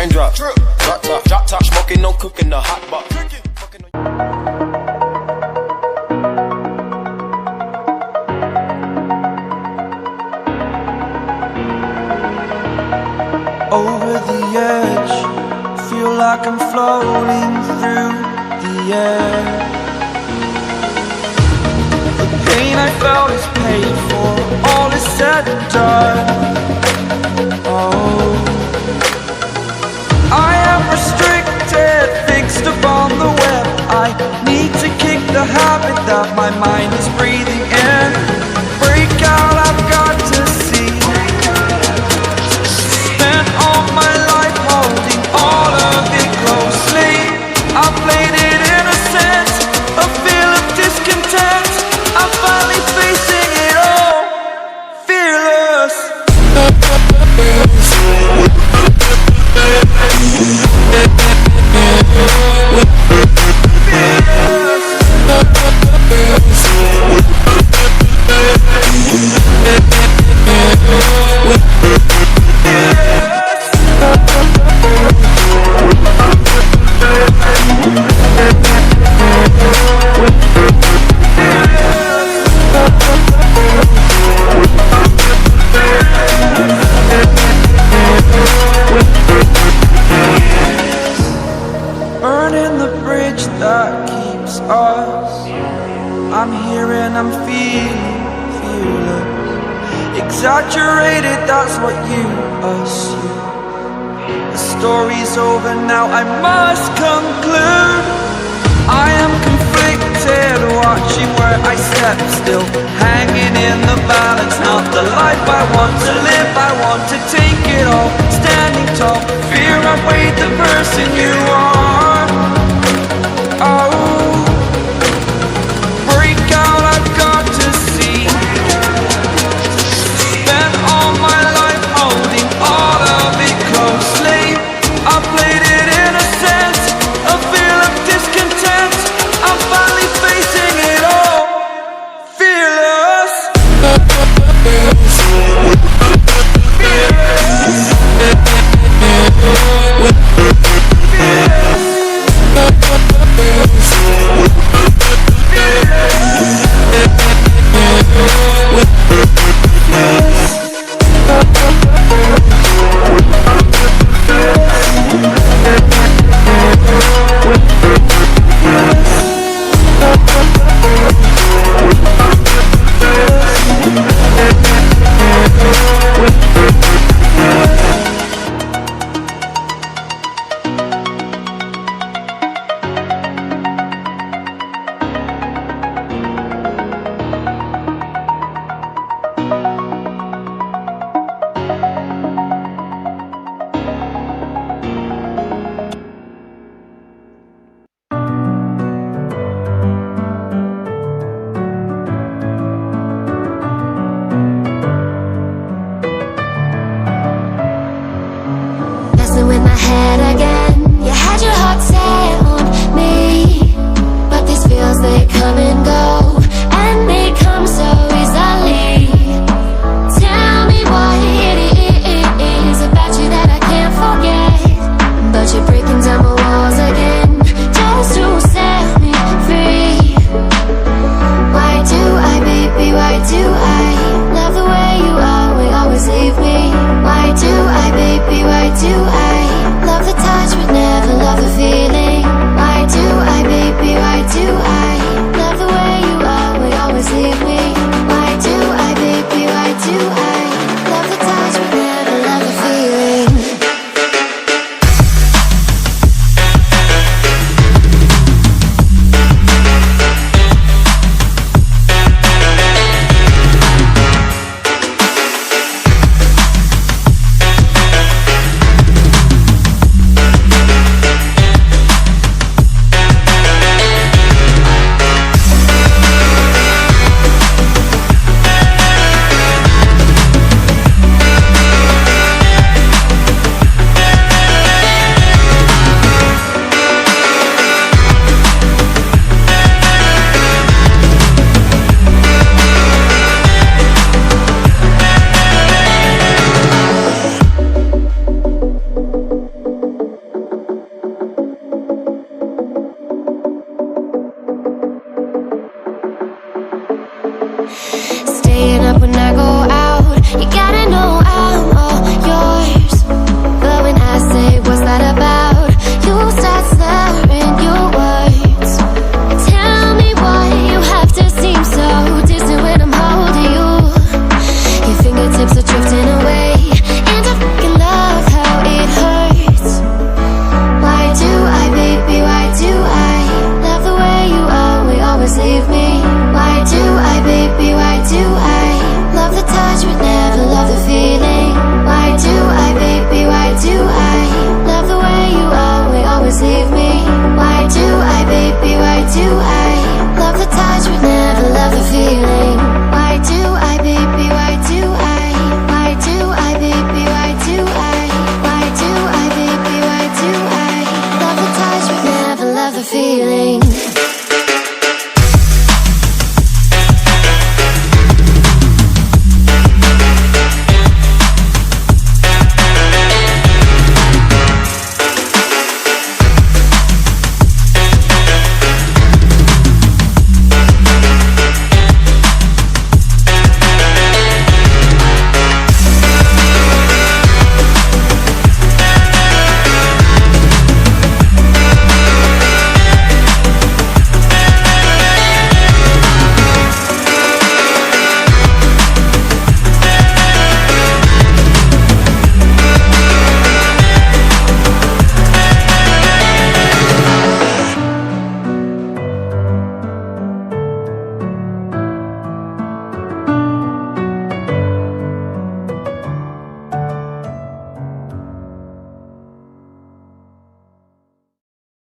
raindrop, drop top, smoking, no cooking, the hot box. Over the edge, feel like I'm floating through the air. The pain I felt is paid for, all is said and done. Oh, I am restricted, fixed upon the web. I need to kick the habit that my mind is breathing in. Break out, I've got to see. Spent all my life holding all of it closely. I played it innocent, a feel of discontent. I'm finally facing it all, fearless. Burning the bridge that keeps us. I'm here and I'm feeling fearless. Exaggerated, that's what you assume. The story's over now, I must conclude. I am conflicted, watching where I step still, hanging in the balance. Not the life I want to live, I want to take it all. Standing tall, fear I weighed the person you